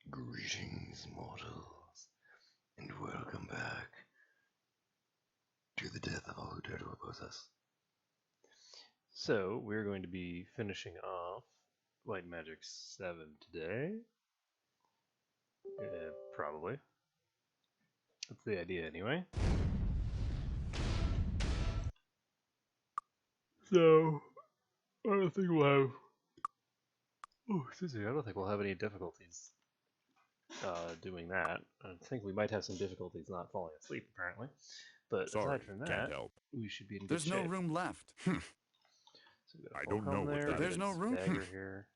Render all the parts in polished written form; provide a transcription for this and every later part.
Greetings, mortals, and welcome back to the death of all who dare to oppose us. So, we're going to be finishing off Light and Magic 7 today. Probably. That's the idea, anyway. So, I don't think we'll have... Oh, excuse me, I don't think we'll have any difficulties doing that. I think we might have some difficulties not falling asleep, apparently. But Sorry, aside from that, can't help. we should be in good There's shape. no room left. So we got I don't know what that There's no room. Dagger here.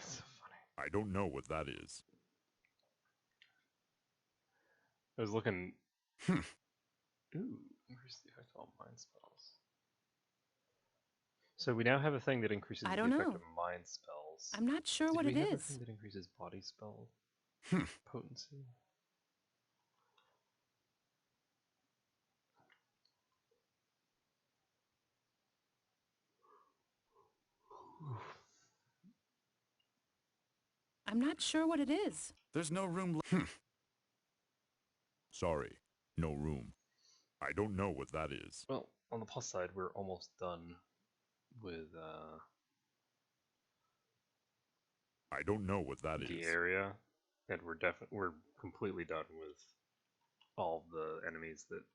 So funny. I don't know what that is. I was looking. Ooh, increase the effect of all mind spells. So we now have a thing that increases the effect of mind spells. I'm not sure what it Did we have a is. thing that increases body spell potency? I'm not sure what it is. There's no room left. Sorry, no room. I don't know what that is. Well, on the plus side, we're almost done with I don't know what that the is. area, and we're completely done with all the enemies that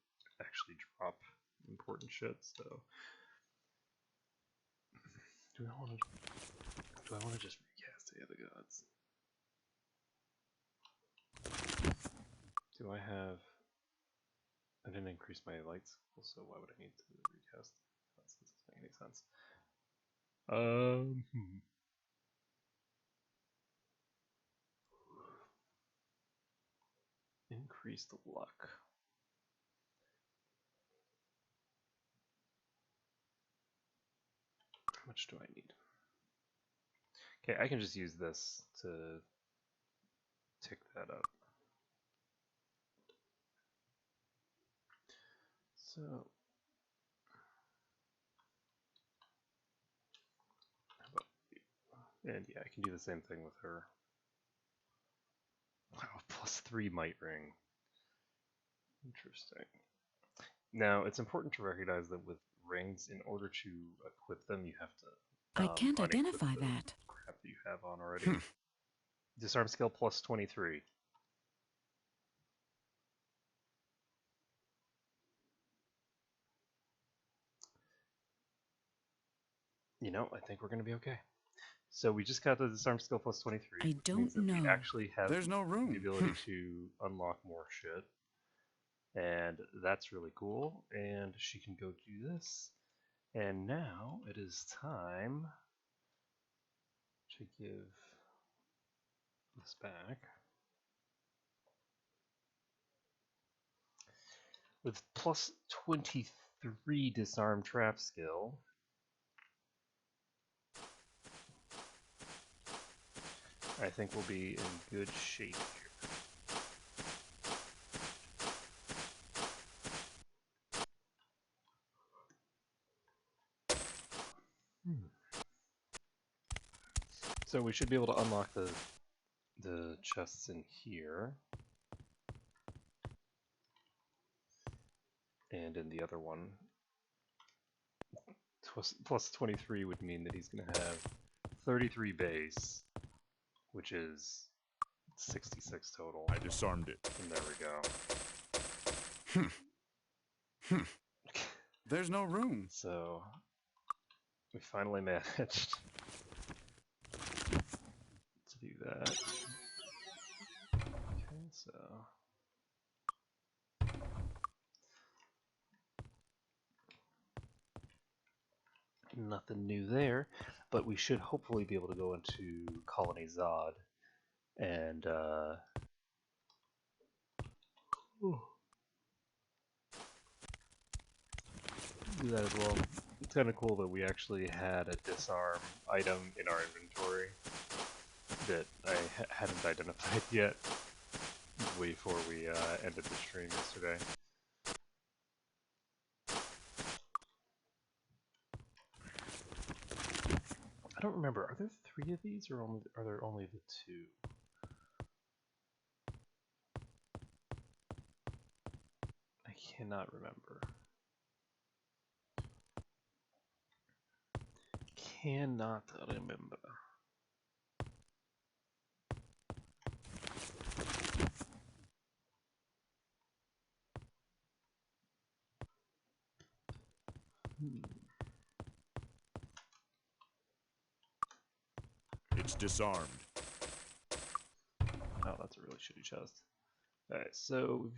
actually drop important shit. So, do I want to just recast Day of the Gods? Do I have? I didn't increase my light skill, so why would I need to recast? That doesn't make any sense. Increased luck. How much do I need? Okay, I can just use this to tick that up. So, and yeah, I can do the same thing with her. Wow, +3 might ring. Interesting. Now, it's important to recognize that with rings, in order to equip them, you have to. I can't identify the that. Crap that you have on already. Disarm skill +23. You know, I think we're going to be okay. So we just got the disarm skill +23. I don't know. We actually have There's no room. the ability to unlock more shit. And that's really cool. And she can go do this. And now it is time to give this back. With +23 disarm trap skill. I think we'll be in good shape here. So we should be able to unlock the chests in here. And in the other one. +23 would mean that he's going to have 33 base, which is 66 total. I disarmed it. And there we go. There's no room. So, we finally managed to do that. Okay, so... Nothing new there, but we should hopefully be able to go into Colony Zod and do that as well. It's kind of cool that we actually had a disarm item in our inventory that I hadn't identified yet way before we ended the stream yesterday. I don't remember. Are there 3 of these, or are there only the 2? I cannot remember. Cannot remember. It's disarmed. Oh, that's a really shitty chest. Alright, so we've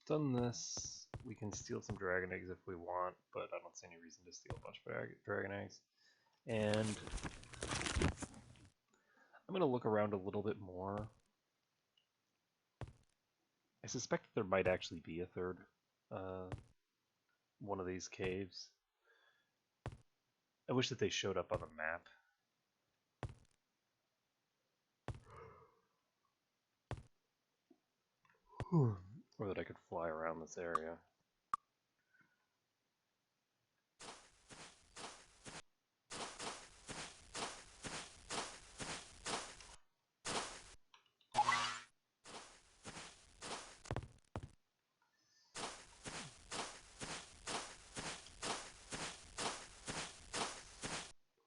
done this. We can steal some dragon eggs if we want, but I don't see any reason to steal a bunch of dragon eggs. And I'm going to look around a little bit more. I suspect there might actually be a third one of these caves. I wish that they showed up on the map. Or that I could fly around this area.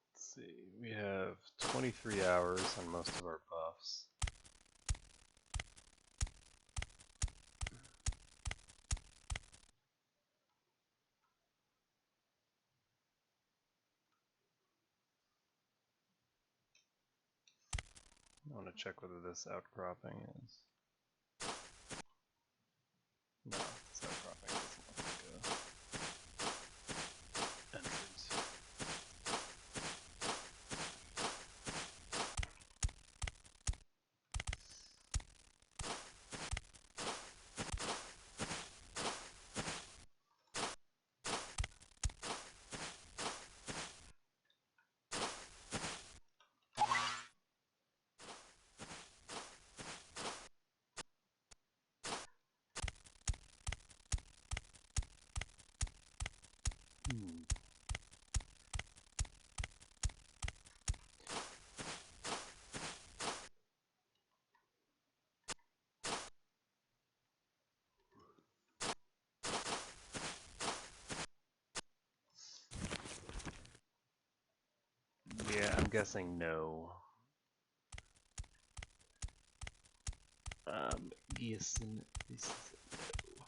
Let's see, we have 23 hours on most of our buffs. I want to check whether this outcropping is... No, this outcropping doesn't look like a entrance. Yeah, I'm guessing no. Yes, and this is a no.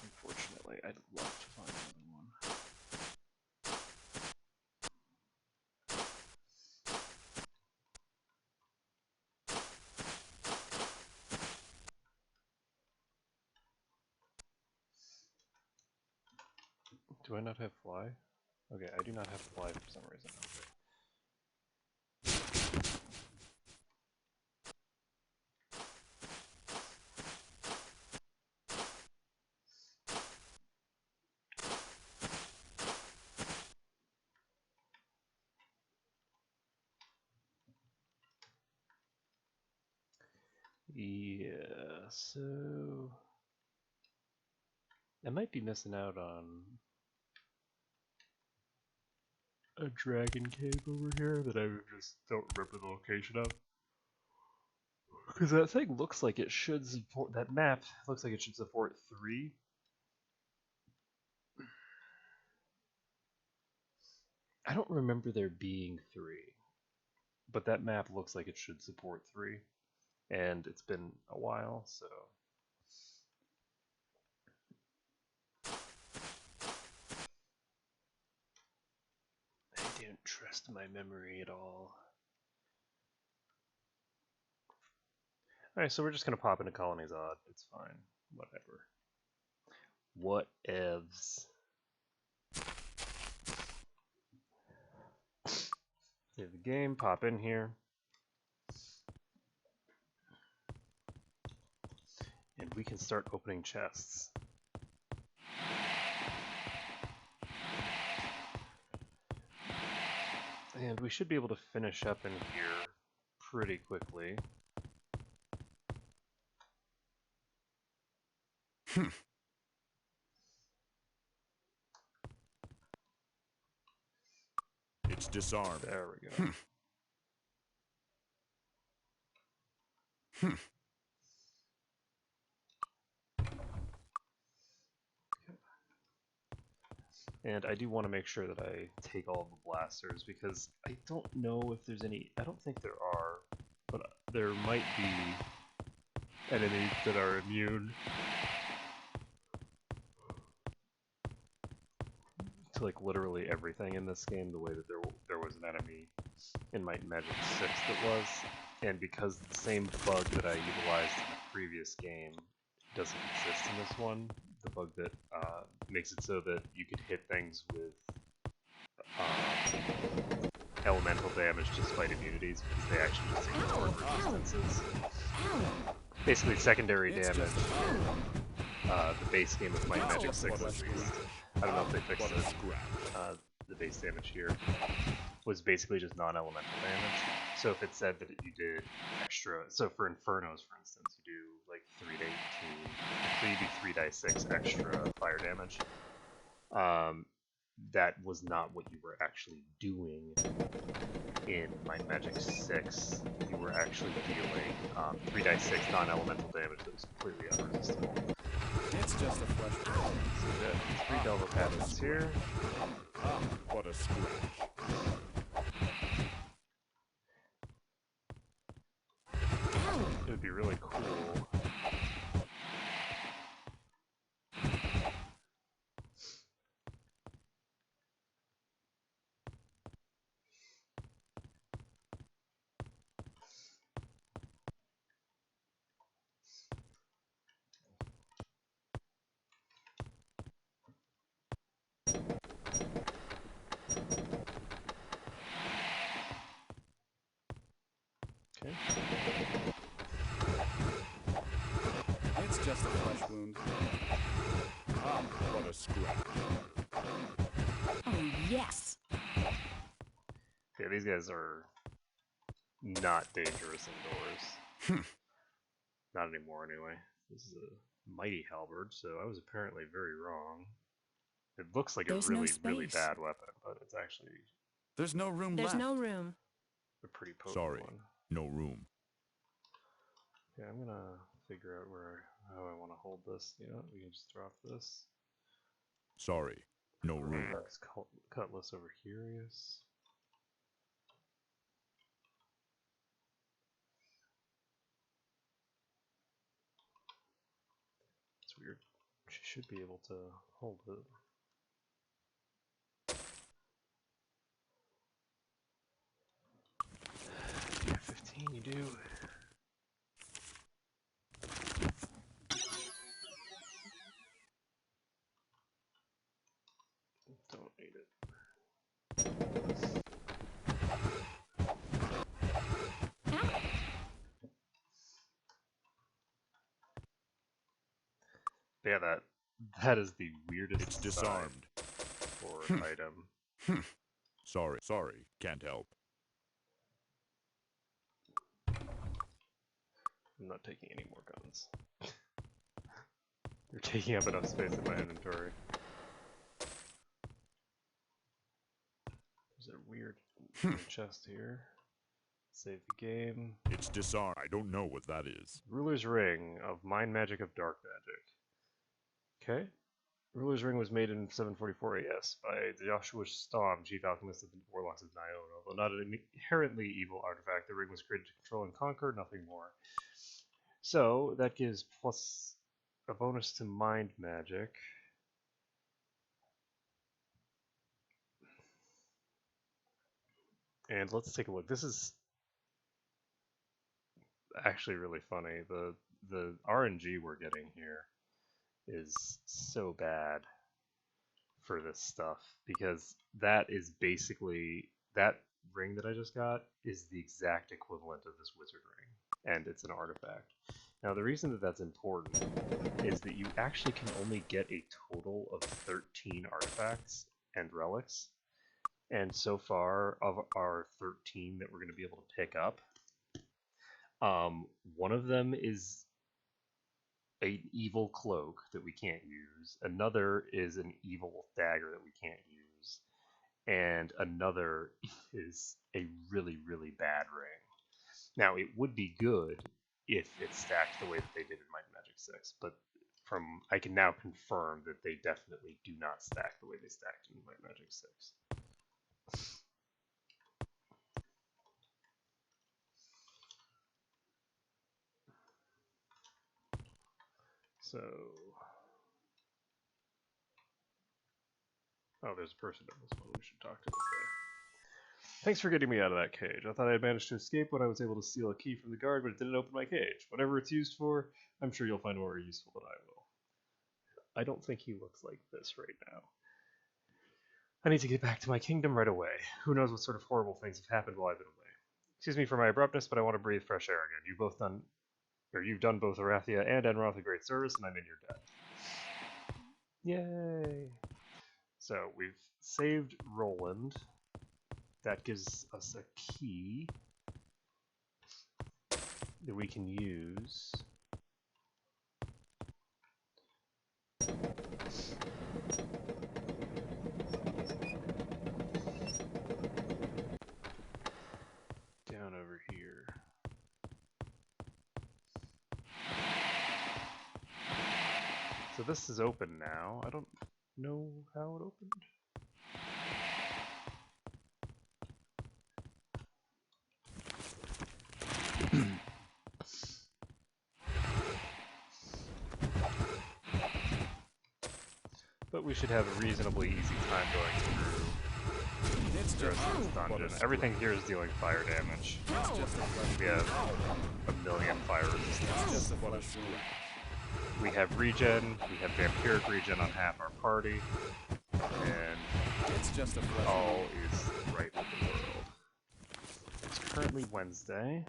Unfortunately, I'd love to find another one. Do I not have fly? Okay, I do not have fly for some reason. Okay. Yeah, so I might be missing out on a dragon cave over here that I just don't remember the location of. Because that thing looks like it should support, that map looks like it should support 3. I don't remember there being 3, but that map looks like it should support 3. And it's been a while, so... I don't trust my memory at all. Alright, so we're just gonna pop into Colony's Odd. It's fine. Whatever. Whatevs. Save the game, pop in here. And we can start opening chests. And we should be able to finish up in here pretty quickly. It's disarmed. There we go. And I do want to make sure that I take all of the blasters because I don't know if there's any. I don't think there are, but there might be enemies that are immune to like literally everything in this game. The way that there was an enemy in my Magic 6 that was, and because the same bug that I utilized in the previous game doesn't exist in this one, the bug that makes it so that you could hit things with elemental damage despite immunities because they actually just ignore resistances. Basically, secondary damage in the base game of Might and Magic 6 at least. I don't know if they fixed it. The base damage here was basically just non-elemental damage. So if it said that you did extra, so for Infernos, for instance, you do like 3 to 18, so you do 3 die 6 extra fire damage. That was not what you were actually doing in Might and Magic 6. You were actually dealing 3 die 6 non-elemental damage that was completely unresistable. It's just a flesh wound. So we got 3 double cabinets here. What a scratch. It would be really cool. Okay. It's just a flesh wound. What a scratch. Oh, yes. Okay, these guys are not dangerous indoors. Not anymore, anyway. This is a mighty halberd, so I was apparently very wrong. It looks like There's a no really space. bad weapon, but it's actually There's no room There's left. no room. a pretty potent Sorry. one. No room. Yeah, I'm gonna figure out how I want to hold this. You know, we can just drop this. Sorry. No room. This cutlass over here, yes. It's weird. She should be able to hold it. Yeah, 15 you do. Don't need it. Yeah, that is the weirdest It's disarmed. for an item. Sorry. Sorry. Can't help. I'm not taking any more guns. You're taking up enough space in my inventory. There's a weird chest here. Save the game. It's disarmed. I don't know what that is. Ruler's Ring of Mind Magic of Dark Magic. Okay. Ruler's Ring was made in 744 AS by Joshua Stamm, chief alchemist of the Warlocks of Nyon. Although not an inherently evil artifact, the ring was created to control and conquer, nothing more. So, that gives plus a bonus to Mind Magic. And let's take a look. This is actually really funny. The RNG we're getting here is so bad for this stuff because that is basically that ring that I just got is the exact equivalent of this wizard ring, and it's an artifact. Now the reason that that's important is that you actually can only get a total of 13 artifacts and relics, and so far of our 13 that we're going to be able to pick up, one of them is an evil cloak that we can't use, another is an evil dagger that we can't use, and another is a really, really bad ring. Now, it would be good if it's stacked the way that they did in Might and Magic 6, but I can now confirm that they definitely do not stack the way they stacked in Might and Magic 6. So, oh, there's a person in this one. We should talk to this guy. Thanks for getting me out of that cage. I thought I had managed to escape when I was able to steal a key from the guard, but it didn't open my cage. Whatever it's used for, I'm sure you'll find more useful than I will. I don't think he looks like this right now. I need to get back to my kingdom right away. Who knows what sort of horrible things have happened while I've been away. Excuse me for my abruptness, but I want to breathe fresh air again. You've done both Arathia and Enroth a great service, and I'm in your debt. Yay! So we've saved Roland. That gives us a key that we can use. Down over here. So this is open now. I don't know how it opened. But we should have a reasonably easy time going through this dungeon. Everything here is dealing fire damage. We have a million fire resistance. We have regen, we have vampiric regen on half our party, and all is right with the world. It's currently Wednesday.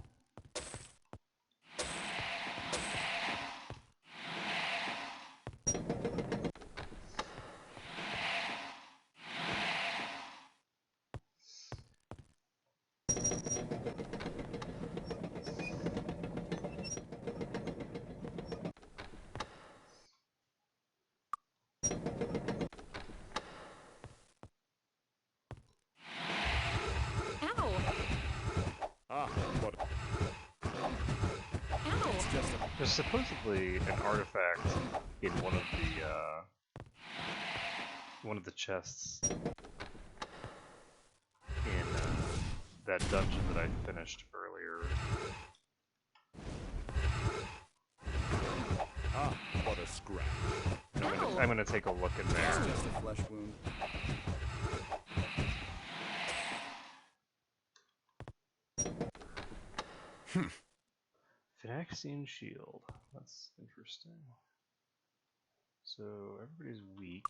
There's supposedly an artifact in one of the chests in that dungeon that I finished earlier. What a scratch. I'm gonna take a look in there. It's just a flesh wound. Phynaxian shield. That's interesting. So everybody's weak.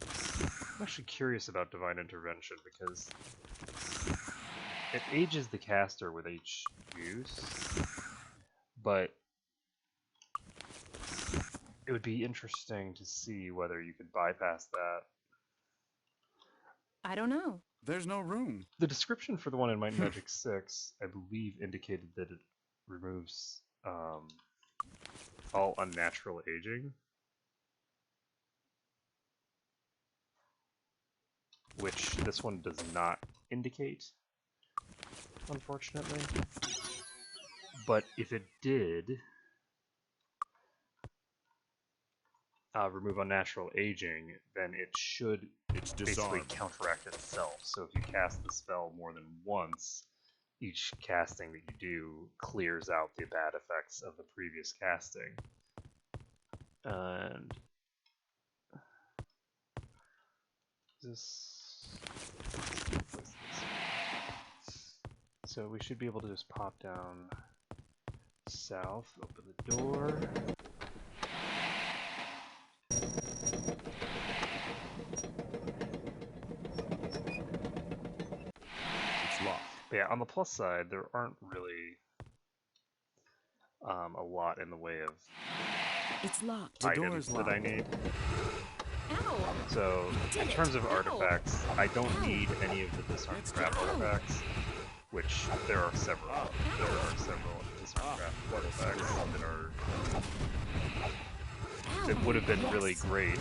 I'm actually curious about Divine Intervention because it ages the caster with each use, but it would be interesting to see whether you could bypass that. I don't know. There's no room. The description for the one in Might and Magic 6, I believe, indicated that it removes all unnatural aging, which this one does not indicate, unfortunately. But if it did remove unnatural aging, then it should basically counteract itself. So if you cast the spell more than once, each casting that you do clears out the bad effects of the previous casting. And so we should be able to just pop down south, open the door. But yeah, on the plus side, there aren't really a lot in the way of It's locked. items that I need. Ow! So, in terms of artifacts, I don't need any of the disarmed craft artifacts, which there are several. There are several disarmed craft artifacts that are it would have been really great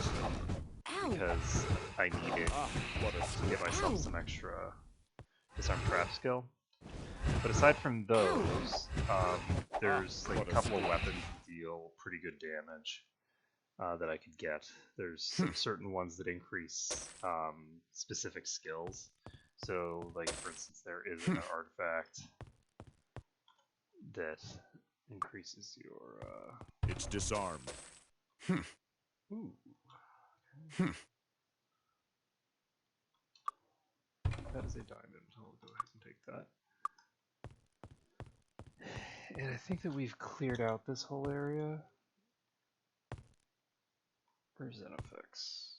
Ow! because I needed to get myself some extra disarm trap skill. But aside from those, there's like a couple of weapons that deal pretty good damage that I could get. There's some certain ones that increase specific skills. So, like for instance, there is an artifact that increases your. It's disarmed. Ooh. That is a diamond. I'll go ahead and take that. And I think that we've cleared out this whole area. Where's Zenifex?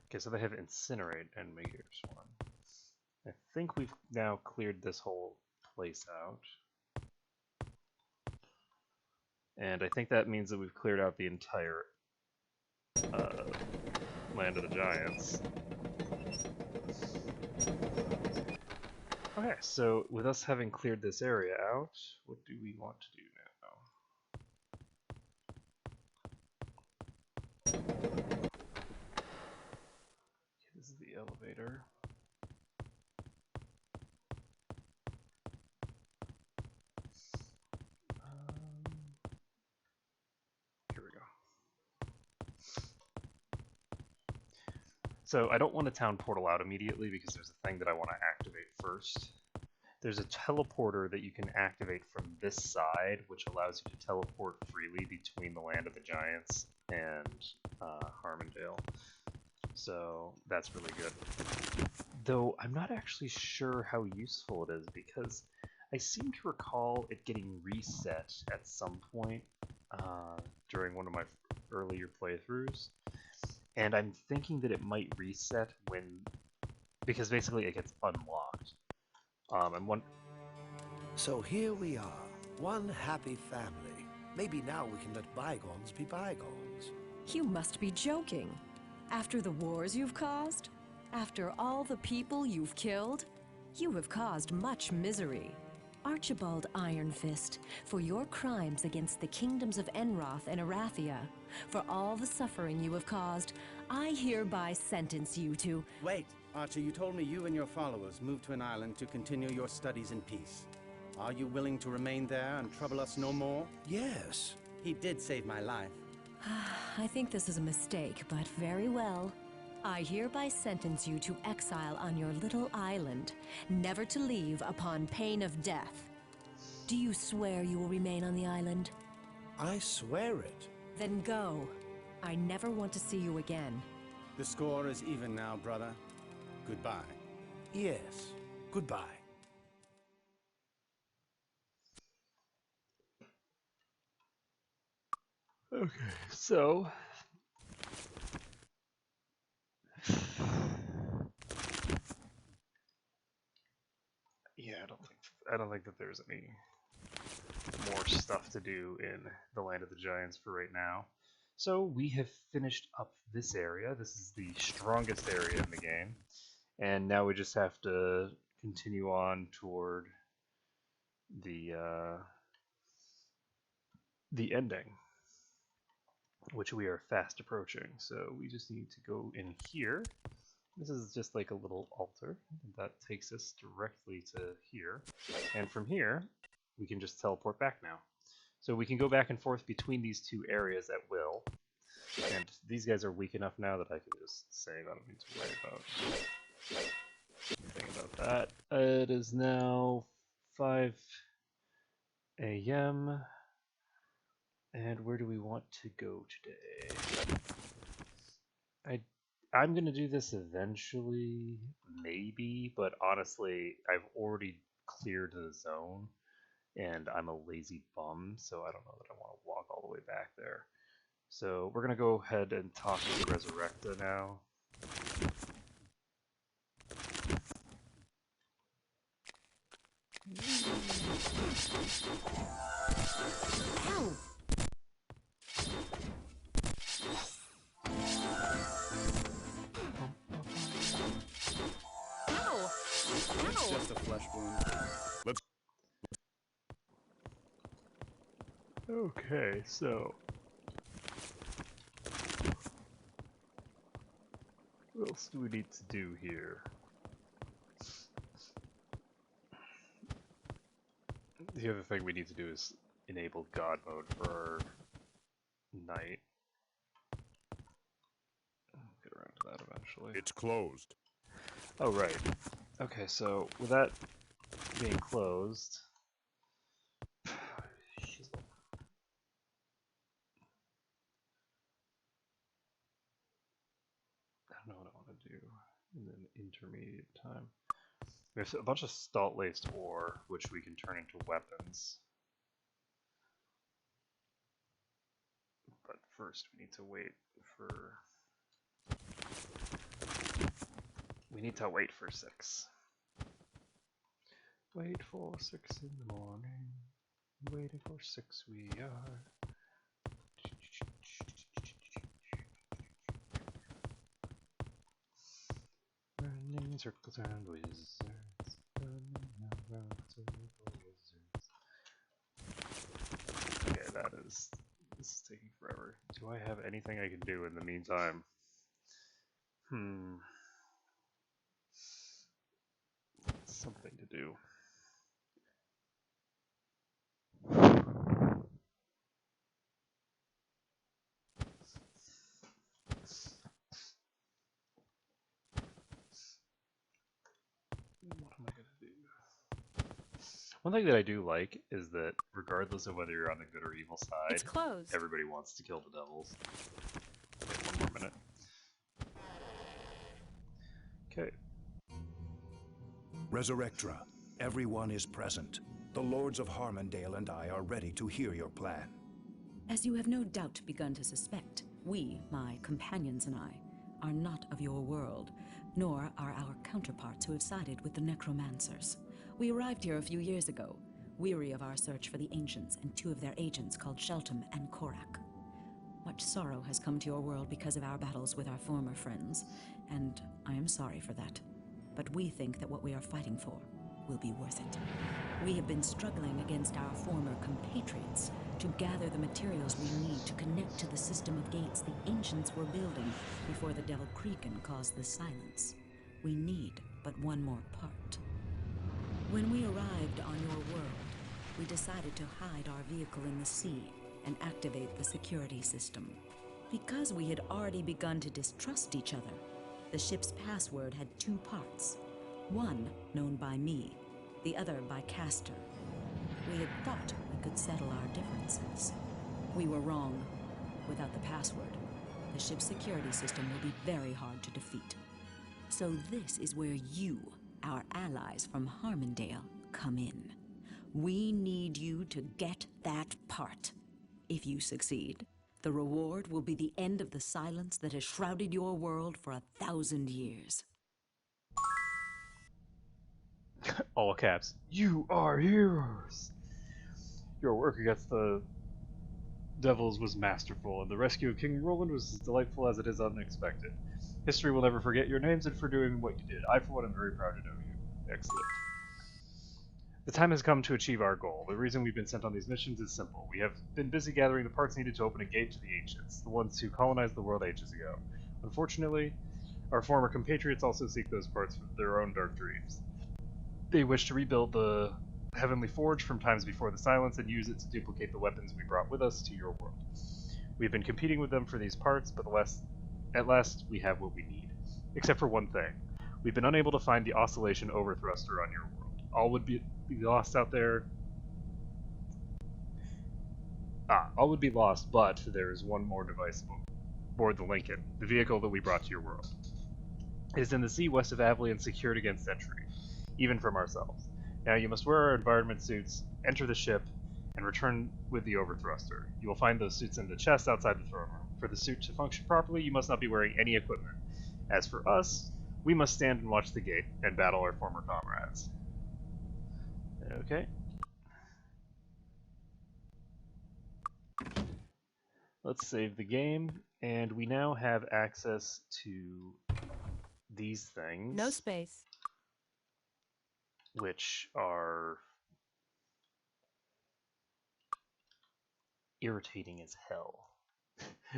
Okay, so they have Incinerate and Meteor Swarm. I think we've now cleared this whole place out. And I think that means that we've cleared out the entire Land of the Giants. Okay, so with us having cleared this area out, what do we want to do now? Okay, this is the elevator. Here we go. So I don't want to town portal out immediately because there's a thing that I want to activate first. There's a teleporter that you can activate from this side, which allows you to teleport freely between the Land of the Giants and Harmondale. So that's really good. Though I'm not actually sure how useful it is because I seem to recall it getting reset at some point during one of my earlier playthroughs. And I'm thinking that it might reset because basically it gets unlocked. So here we are, one happy family. Maybe now we can let bygones be bygones. You must be joking. After the wars you've caused? After all the people you've killed? You have caused much misery. Archibald Ironfist, for your crimes against the kingdoms of Enroth and Arathia, for all the suffering you have caused, I hereby sentence you to... Wait, Archer, you told me you and your followers moved to an island to continue your studies in peace. Are you willing to remain there and trouble us no more? Yes. He did save my life. I think this is a mistake, but very well. I hereby sentence you to exile on your little island, never to leave upon pain of death. Do you swear you will remain on the island? I swear it. Then go. I never want to see you again. The score is even now, brother. Goodbye. Yes. Goodbye. Okay, so yeah, I don't think that there's any more stuff to do in the Land of the Giants for right now. So we have finished up this area. This is the strongest area in the game. And now we just have to continue on toward the ending, which we are fast approaching. So we just need to go in here. This is just like a little altar that takes us directly to here. And from here, we can just teleport back now. So we can go back and forth between these two areas at will. And these guys are weak enough now that I can just save. I don't need to worry about anything about that. It is now 5 a.m. And where do we want to go today? I'm going to do this eventually, maybe, but honestly, I've already cleared the zone, and I'm a lazy bum, so I don't know that I want to walk all the way back there. So we're going to go ahead and talk to Resurrecta now. Ow! Ow! It's Ow! just a flesh wound. Okay, so what else do we need to do here? The other thing we need to do is enable God mode for our knight. I'll get around to that eventually. It's closed. Oh, right. Okay, so with that being closed, I don't know what I want to do in an intermediate time. There's a bunch of salt-laced ore, which we can turn into weapons. But first, we need to wait for... We need to wait for 6. Wait for 6 in the morning. Waiting for 6 we are. Running circles around wizards. Running around wizards. Okay, this is taking forever. Do I have anything I can do in the meantime? Something to do. What am I gonna do? One thing that I do like is that regardless of whether you're on the good or evil side, It's closed. everybody wants to kill the devils. Okay, one more minute. Okay. Resurrectra, everyone is present. The Lords of Harmondale and I are ready to hear your plan. As you have no doubt begun to suspect, we, my companions and I, are not of your world, nor are our counterparts who have sided with the necromancers. We arrived here a few years ago, weary of our search for the Ancients and 2 of their agents called Sheltum and Korak. Much sorrow has come to your world because of our battles with our former friends, and I am sorry for that. But we think that what we are fighting for will be worth it. We have been struggling against our former compatriots to gather the materials we need to connect to the system of gates the Ancients were building before the Devil Cregan caused the silence. We need but one more part. When we arrived on your world, we decided to hide our vehicle in the sea and activate the security system. Because we had already begun to distrust each other, the ship's password had 2 parts. One known by me, the other by Castor. We had thought we could settle our differences. We were wrong. Without the password, the ship's security system will be very hard to defeat. So this is where you, our allies from Harmondale, come in. We need you to get that part. If you succeed, the reward will be the end of the silence that has shrouded your world for 1,000 years. All caps. You are heroes! Your work against the devils was masterful, and the rescue of King Roland was as delightful as it is unexpected. History will never forget your names and for doing what you did. I, for one, am very proud to know you. Excellent. The time has come to achieve our goal. The reason we've been sent on these missions is simple. We have been busy gathering the parts needed to open a gate to the Ancients, the ones who colonized the world ages ago. Unfortunately, our former compatriots also seek those parts for their own dark dreams. They wish to rebuild the Heavenly Forge from times before the Silence and use it to duplicate the weapons we brought with us to your world. We've been competing with them for these parts, but at last we have what we need. Except for one thing. We've been unable to find the oscillation overthruster on your world. All would be lost out there. All would be lost, but there is one more device aboard the Lincoln, the vehicle that we brought to your world. It is in the sea west of Avley and secured against entry, even from ourselves. Now you must wear our environment suits, enter the ship, and return with the overthruster. You will find those suits in the chest outside the throne room. For the suit to function properly, you must not be wearing any equipment. As for us, we must stand and watch the gate and battle our former comrades. Okay. Let's save the game, and we now have access to these things. No space. Which are irritating as hell.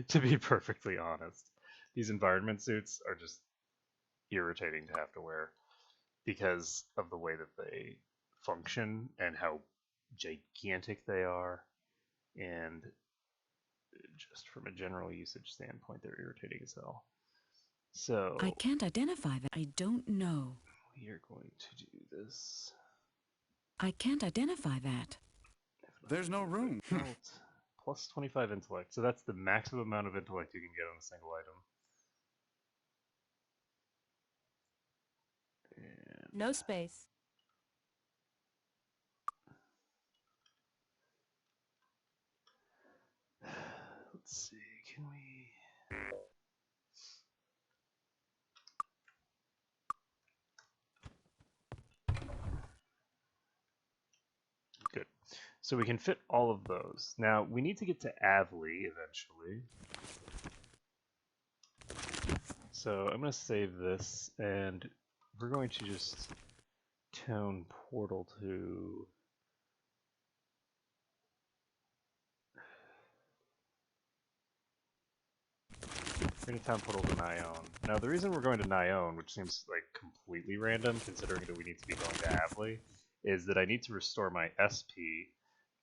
To be perfectly honest, these environment suits are just irritating to have to wear because of the way that they function and how gigantic they are, and just from a general usage standpoint, they're irritating as hell. So I can't identify that. I don't know. we are going to do this. I can't identify that. There's no room. Plus 25 intellect. So that's the maximum amount of intellect you can get on a single item. And No space. let's see, can we... Good. So we can fit all of those. Now, we need to get to Avley eventually. So I'm going to save this, and we're going to just tone portal to... We're going to town portal to Nyon. Now, the reason we're going to Nyon, which seems like completely random, considering that we need to be going to Avley, is that I need to restore my SP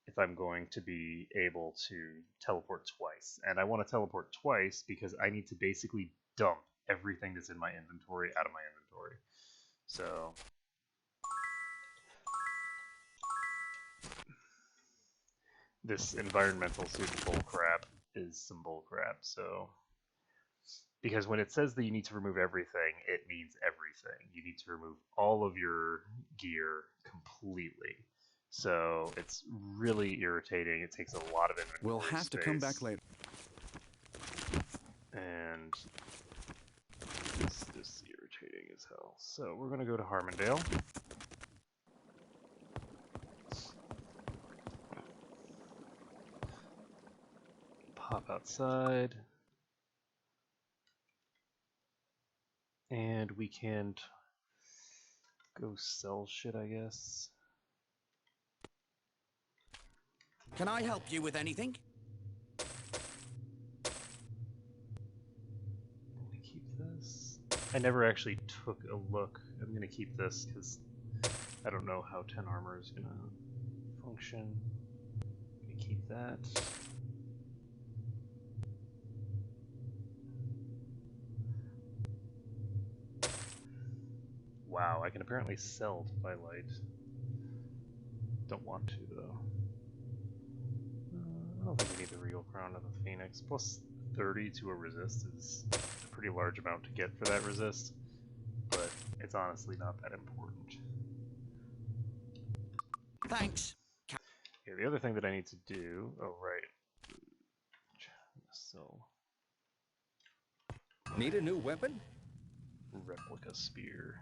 if I'm going to be able to teleport twice. And I want to teleport twice because I need to basically dump everything that's in my inventory out of my inventory. So this environmental suit bullcrap is some bullcrap. So because when it says that you need to remove everything, it means everything. You need to remove all of your gear completely. So it's really irritating. It takes a lot of inventory We'll have to come back space. later. And it's just irritating as hell. So we're going to go to Harmondale. Pop outside. And we can go sell shit, I guess. Can I help you with anything? I'm gonna keep this. I never actually took a look. I'm gonna keep this because I don't know how 10 armor is gonna function. I'm gonna keep that. Wow, I can apparently sell Twilight. Don't want to though. I don't think we need the Regal Crown of the Phoenix. Plus 30 to a resist is a pretty large amount to get for that resist, but it's honestly not that important. Thanks. Okay, the other thing that I need to do... Oh, right. So... Need a new weapon? Replica spear.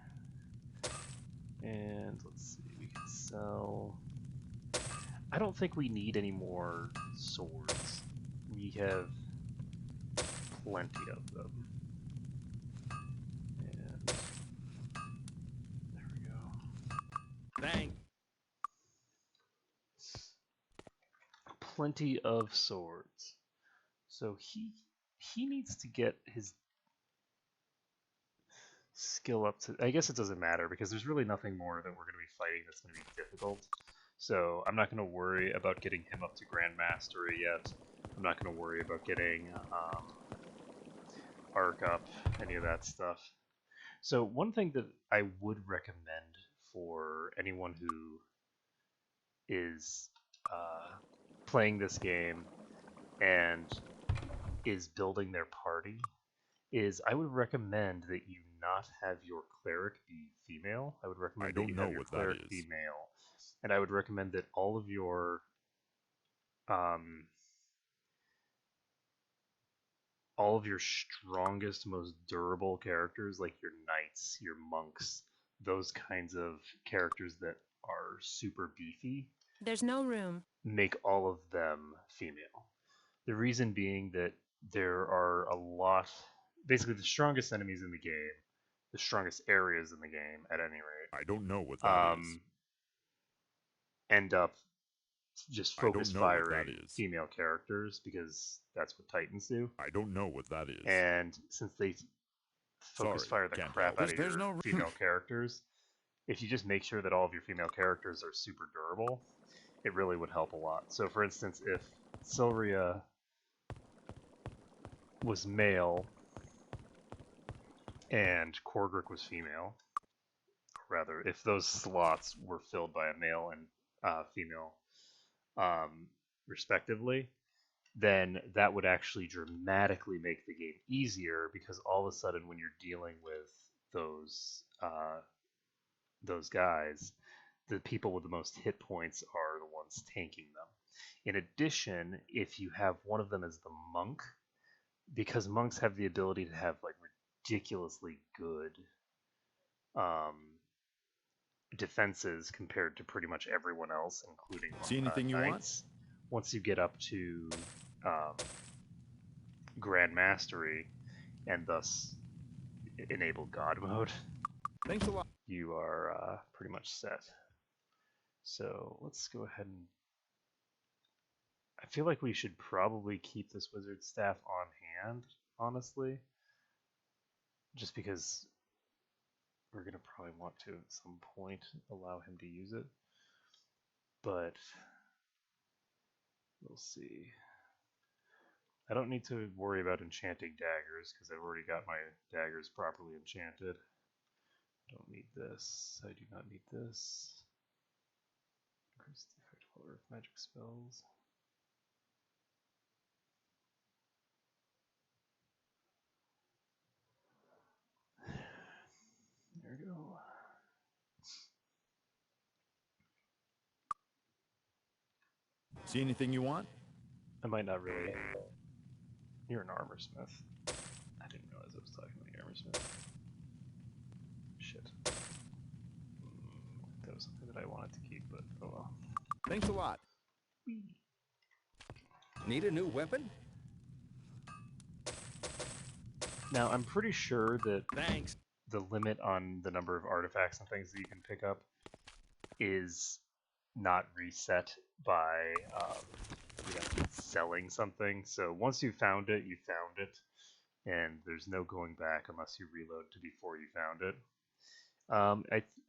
And let's see, we can sell... I don't think we need any more swords. We have plenty of them. And there we go. Thanks. Plenty of swords. So he needs to get his skill up to... I guess it doesn't matter because there's really nothing more that we're going to be fighting that's going to be difficult. So I'm not going to worry about getting him up to Grandmaster yet. I'm not going to worry about getting Arc up, any of that stuff. So one thing that I would recommend for anyone who is playing this game and is building their party is I would recommend that you not have your cleric be female. I would recommend that you have your cleric be male. And I would recommend that all of your strongest, most durable characters, like your knights, your monks, those kinds of characters that are super beefy, There's no room. make all of them female. The reason being that there are a lot, basically the strongest enemies in the game, the strongest areas in the game, at any rate. I don't know what that is. End up just I don't focus know what that firing is. female characters because that's what Titans do. I don't know what that is. And since they focus Sorry, fire the can't crap help. out of your female characters, if you just make sure that all of your female characters are super durable, it really would help a lot. So for instance, if Sylvia was male and Cordric was female, or rather, if those slots were filled by a male and female respectively, then that would actually dramatically make the game easier because all of a sudden when you're dealing with those guys, the people with the most hit points are the ones tanking them. In addition, if you have one of them as the monk, because monks have the ability to have like ridiculously good defenses compared to pretty much everyone else, including See anything you want? knights. Once you get up to Grand Mastery and thus enable God mode, Thanks a lot. you are pretty much set. So let's go ahead and... I feel like we should probably keep this wizard staff on hand, honestly. Just because we're going to probably want to, at some point, allow him to use it. But we'll see. I don't need to worry about enchanting daggers, because I've already got my daggers properly enchanted. I don't need this. I do not need this. Increase the effect of all earth magic spells. There we go. See anything you want? I might not really. You're an armor smith. I didn't realize I was talking about the armor smith. Shit. That was something that I wanted to keep, but oh well. Thanks a lot. Need a new weapon? Now, I'm pretty sure that Thanks. the limit on the number of artifacts and things that you can pick up is not reset by selling something. So once you found it, you found it, and there's no going back unless you reload to before you found it.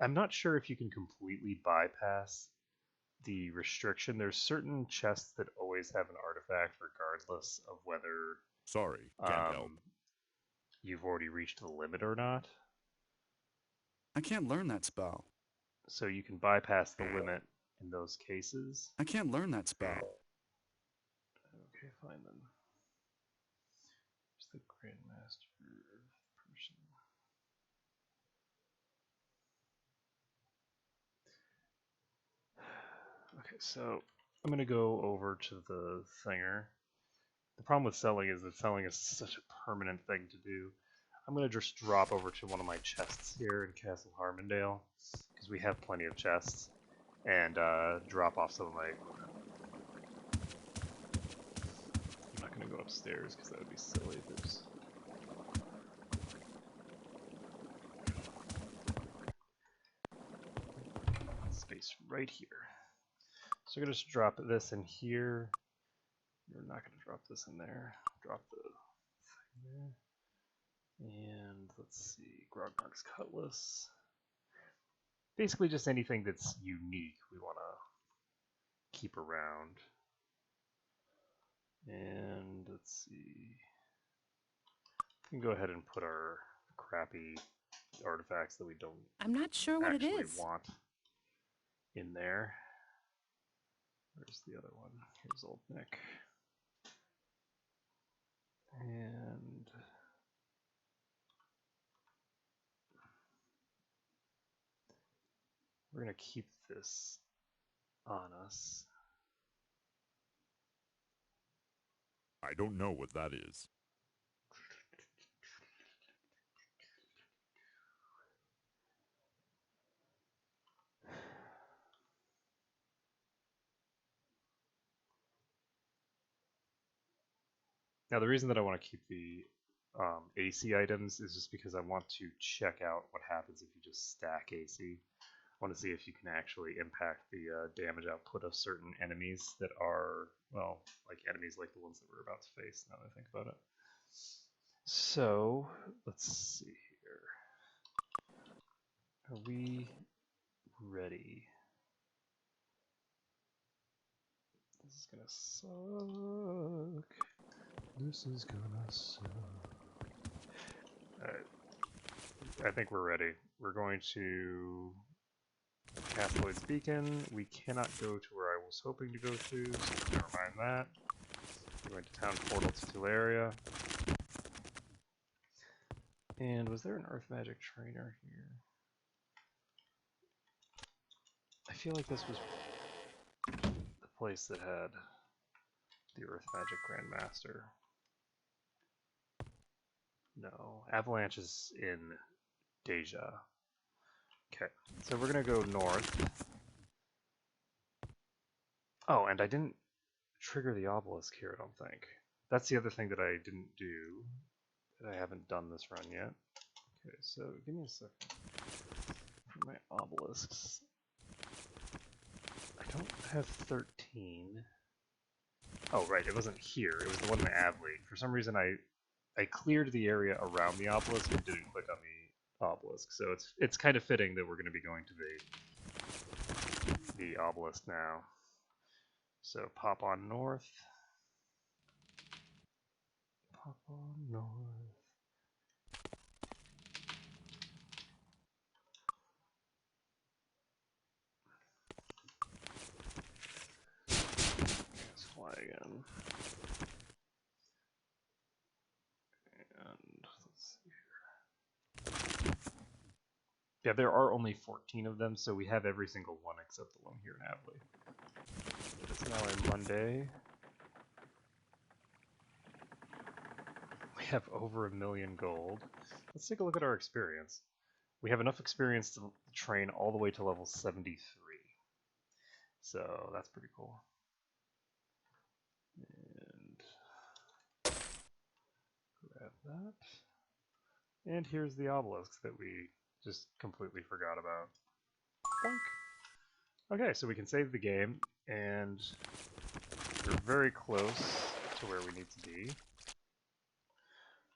I'm not sure if you can completely bypass the restriction. There's certain chests that always have an artifact regardless of whether Sorry, can't help. you've already reached the limit or not. I can't learn that spell. So you can bypass the limit in those cases. I can't learn that spell. Okay, fine then. Where's the Grandmaster person? Okay, so I'm gonna go over to the thinger. The problem with selling is that selling is such a permanent thing to do. I'm gonna just drop over to one of my chests here in Castle Harmondale, because we have plenty of chests, and drop off some of my... I'm not gonna go upstairs because that would be silly. There's... space right here. So I'm gonna just drop this in here. We're not gonna drop this in there. Drop the thing there. And let's see, Grognar's Cutlass. Basically just anything that's unique we want to keep around. And let's see. We can go ahead and put our crappy artifacts that we don't I'm not sure what it actually is. want in there. Where's the other one? Here's Old Nick. And we're going to keep this on us. I don't know what that is. Now the reason that I want to keep the AC items is just because I want to check out what happens if you just stack AC. want to see if you can actually impact the damage output of certain enemies that are, well, like enemies like the ones that we're about to face, now that I think about it. So, let's see here. Are we ready? This is gonna suck. This is gonna suck. Alright. I think we're ready. We're going to cast Lloyd's Beacon. We cannot go to where I was hoping to go to, so never mind that. We're going to Town Portal to Tularia. And was there an Earth Magic Trainer here? I feel like this was the place that had the Earth Magic Grandmaster. No, Avalanche is in Deja. Okay, so we're gonna go north. Oh, and I didn't trigger the obelisk here, I don't think. That's the other thing that I didn't do. That I haven't done this run yet. Okay, so give me a second. For my obelisks. I don't have 13. Oh, right, it wasn't here. It was the one in Avley. For some reason, I cleared the area around the obelisk and didn't click on the obelisk. So it's kind of fitting that we're going to be going to the obelisk now. So pop on north. Pop on north. Let's fly again. And let's see here. Yeah, there are only 14 of them, so we have every single one except the one here in Avley. It's now a Monday. We have over 1 million gold. Let's take a look at our experience. We have enough experience to train all the way to level 73. So that's pretty cool. And grab that. And here's the obelisks that we just completely forgot about. Boink. Okay, so we can save the game, and we're very close to where we need to be.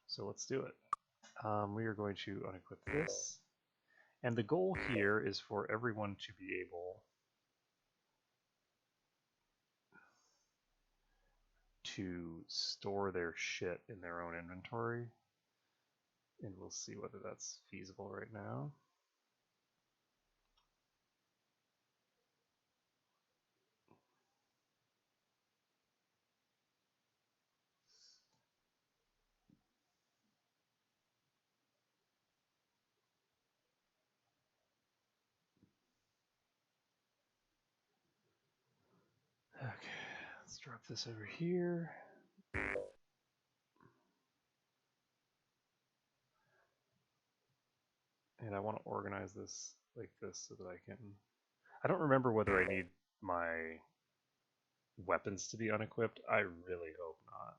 So let's do it. We are going to unequip this. And the goal here is for everyone to be able to store their shit in their own inventory. And we'll see whether that's feasible right now. Okay, let's drop this over here. And I want to organize this like this so that I can... I don't remember whether I need my weapons to be unequipped. I really hope not.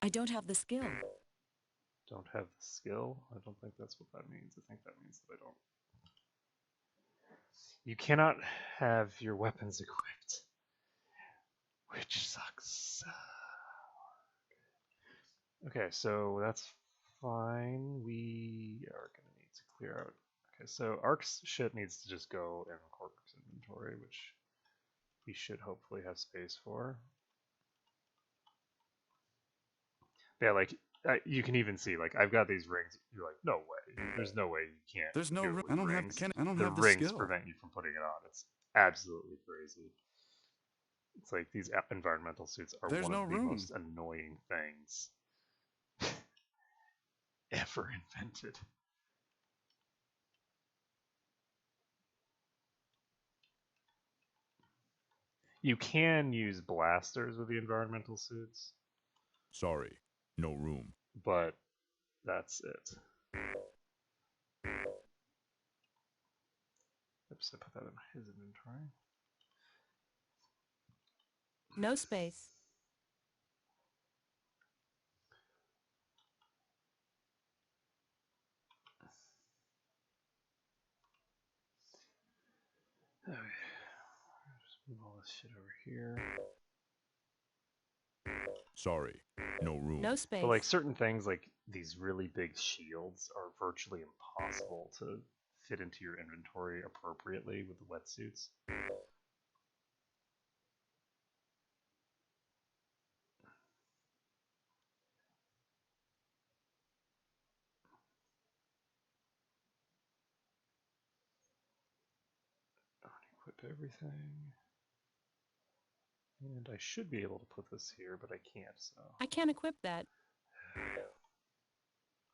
I don't have the skill. Don't have the skill? I don't think that's what that means. I think that means that I don't. You cannot have your weapons equipped, which sucks. Okay, so that's fine. We are going to need to clear out. Okay, so Ark's shit needs to just go in Cork's inventory, which we should hopefully have space for. Yeah, like, you can even see, like, I've got these rings. You're like, no way. There's no way you can't. There's no do it room. with I don't rings. have. I don't The have the rings skill. prevent you from putting it on. It's absolutely crazy. It's like these environmental suits are There's one no of the room. most annoying things ever invented. You can use blasters with the environmental suits. Sorry, no room. But that's it. Oops, I put that in his inventory. No space. this shit over here. Sorry, no room. No space. So like certain things, like these really big shields, are virtually impossible to fit into your inventory appropriately with the wetsuits. Equip everything. And I should be able to put this here, but I can't, so... I can't equip that.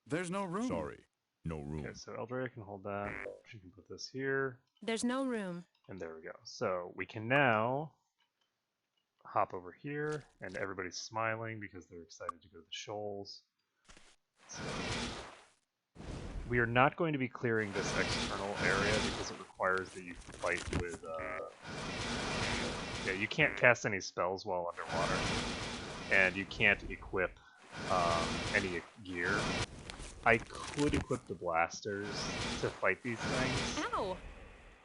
There's no room. Sorry, no room. Okay, so Eldrea can hold that. She can put this here. There's no room. And there we go. So we can now hop over here, and everybody's smiling because they're excited to go to the shoals. So we are not going to be clearing this external area because it requires that you fight with... Yeah, you can't cast any spells while underwater, and you can't equip any gear. I could equip the blasters to fight these things. Ow!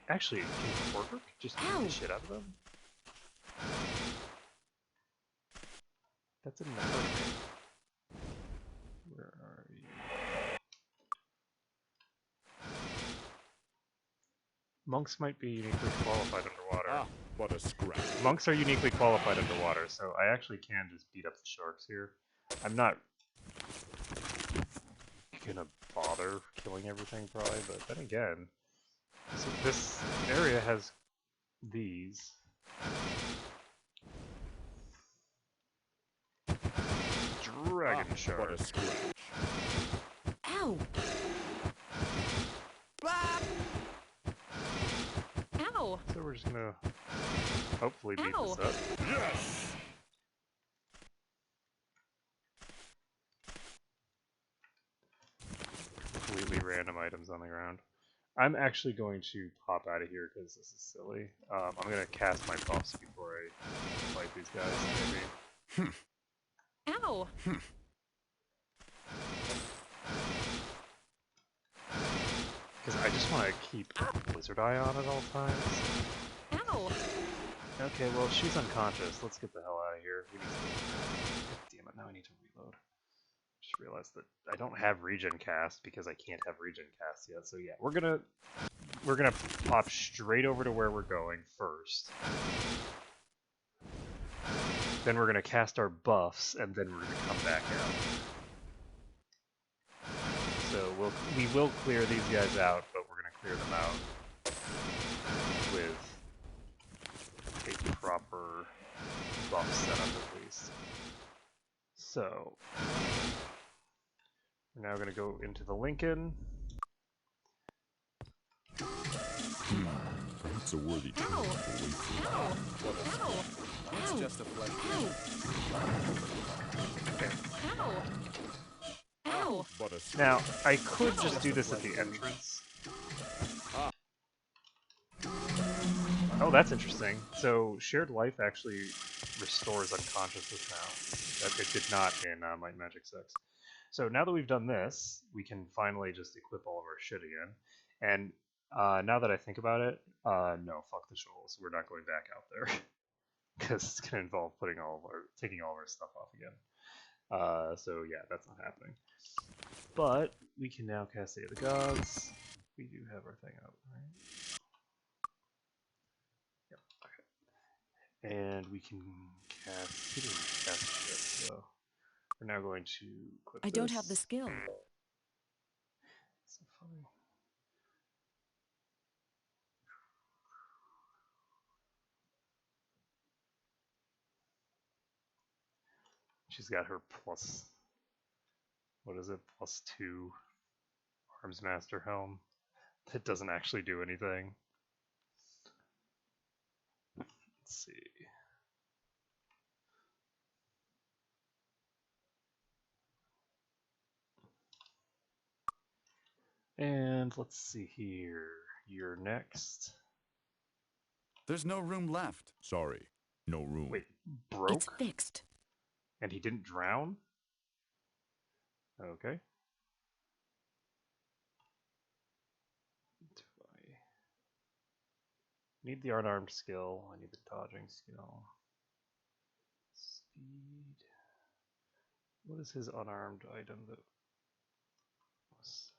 Actually, can Quirk just beat the shit out of them? That didn't occur to me. Where are you? Monks might be uniquely qualified underwater. Ah, what a scratch. Monks are uniquely qualified underwater, so I actually can just beat up the sharks here. I'm not gonna bother killing everything probably, but then again, this area has these. Dragon shark. What a scratch. Ow! Ow! So we're just gonna hopefully beat Ow. this up. Yes! Completely random items on the ground. I'm actually going to pop out of here because this is silly. I'm going to cast my buffs before I fight these guys, maybe. Ow! Because I just want to keep Blizzard Eye on at all times. Ow! Okay, well, she's unconscious. Let's get the hell out of here. We need to... God damn it, now I need to reload. Just realized that I don't have regen cast because I can't have regen cast yet. So yeah, we're gonna pop straight over to where we're going first. Then we're gonna cast our buffs, and then we're gonna come back out. So we will clear these guys out, but we're gonna clear them out with a proper buff setup at least. So we're now going to go into the Lincoln. Perhaps a worthy Ow! challenge awaits you. Ow! Ow! It's Ow! just a flesh wound. Ow! Ow! What a Now, I could just do this at the entrance. Oh, that's interesting. So, shared life actually restores unconsciousness now. That it did not in Might and Magic 6. So now that we've done this, we can finally just equip all of our shit again. And now that I think about it, no, fuck the shoals. We're not going back out there. Because it's going to involve taking all of our stuff off again. So yeah, that's not happening. But we can now cast Day of the Gods. We do have our thing up, right? Yep, okay. And we can cast... We didn't cast shit, so... We're now going to equip I don't have the skill. So funny. She's got her plus... What is it? +2 Arms Master Helm. That doesn't actually do anything. Let's see. And let's see here. You're next. There's no room left. Sorry, no room. Wait, broke? It's fixed. And he didn't drown? Okay. Need the unarmed skill. I need the dodging skill. Speed. What is his unarmed item that was...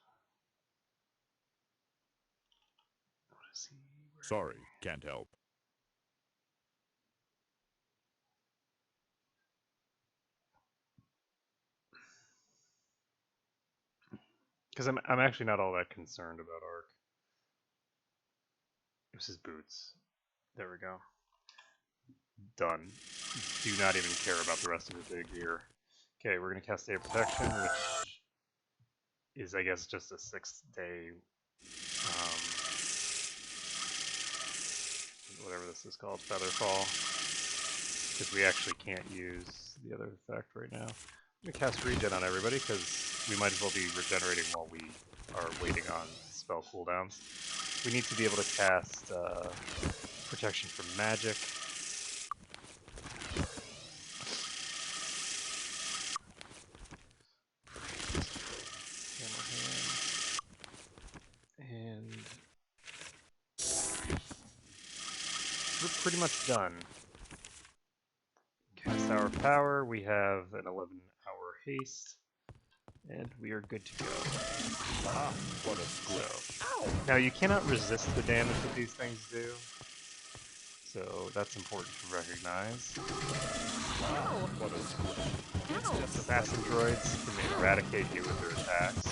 What is he? Sorry, can't help. Because I'm actually not all that concerned about Ark. It was his boots. There we go. Done. Do not even care about the rest of the big gear. Okay, we're gonna cast Day of Protection, which is, I guess, just a 6-day, whatever this is called, Featherfall, because we actually can't use the other effect right now. I'm gonna cast Regen on everybody, because we might as well be regenerating while we are waiting on spell cooldowns. We need to be able to cast Protection from Magic. And we're pretty much done. Cast our power, we have an 11-hour haste, and we are good to go. Ah, what a screw. Now you cannot resist the damage that these things do, so that's important to recognize. Ow! What a screw. Ow! Assassin droids can eradicate you with their attacks.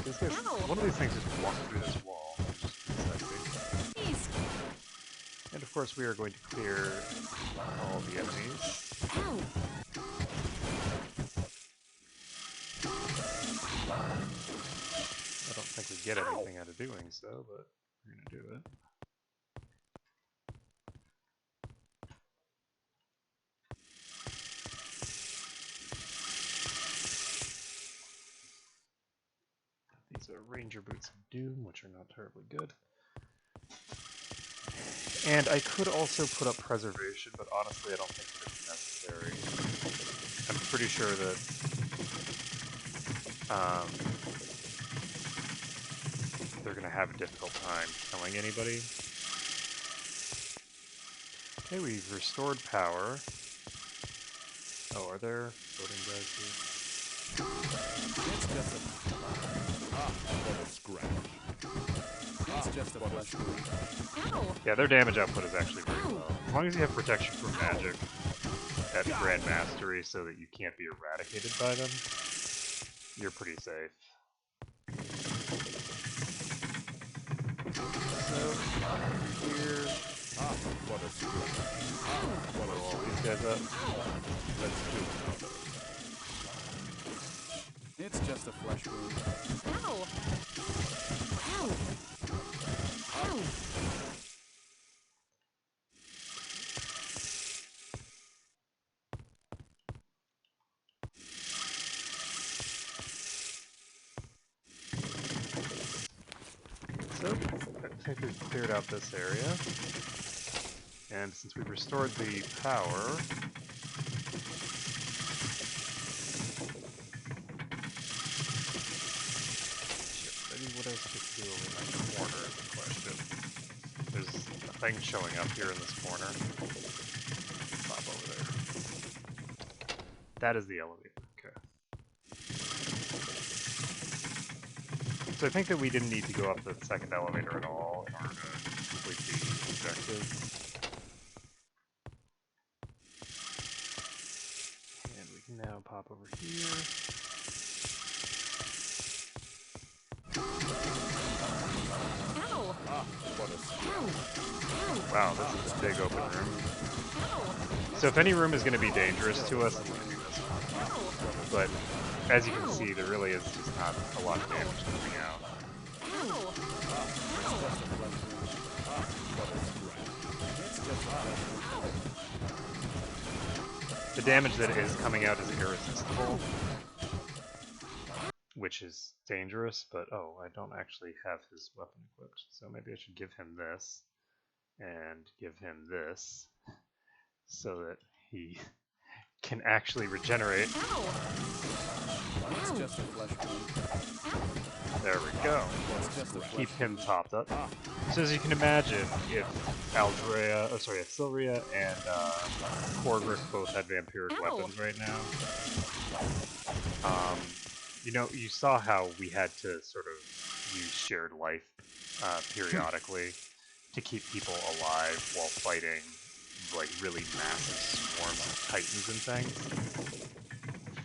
These guys, one of these things just walked through this wall. Please. And of course we are going to clear all the enemies. Ow! I don't think we get anything out of doing so, but we're going to do it. These are Ranger Boots of Doom, which are not terribly good. And I could also put up Preservation, but honestly I don't think that it's necessary. I'm pretty sure that they're going to have a difficult time killing anybody. Okay, we've restored power. Oh, are there voting guys here? It's just a... Ah, what a scratch. It's just a flesh wound. Ow! Yeah, their damage output is actually very low. As long as you have protection from magic at Grand Mastery so that you can't be eradicated by them, you're pretty safe. So, here... Ah, what a scratch. Ah, what Blow a all scratch. these guys up. Let's do it. It's just a flesh wound. Ow! Ow! Ow! So, I think we've cleared out this area. And since we've restored the power... Maybe what I was supposed to do over in that corner is the question. There's a thing showing up here in this corner. Pop over there. That is the elevator. Okay. So I think that we didn't need to go up the second elevator at all in order to complete the objective. And we can now pop over here. Ow! Ah, what a scratch. Wow, this is a big open room. Ow! So if any room is going to be dangerous to us, it's going to be this one. Ow! But as you can see, there really is just not a lot of damage coming out. Ow! The damage that is coming out is irresistible, which is dangerous, but oh, I don't actually have his weapon equipped, so maybe I should give him this, and give him this, so that he can actually regenerate. Ow! It's just a flesh wound. There we go. It's just a Keep flesh him wound. topped up. So as you can imagine, if if Silria and Korgrick both had vampiric Ow. weapons right now, you know, you saw how we had to sort of use shared life periodically to keep people alive while fighting like really massive swarms of titans and things.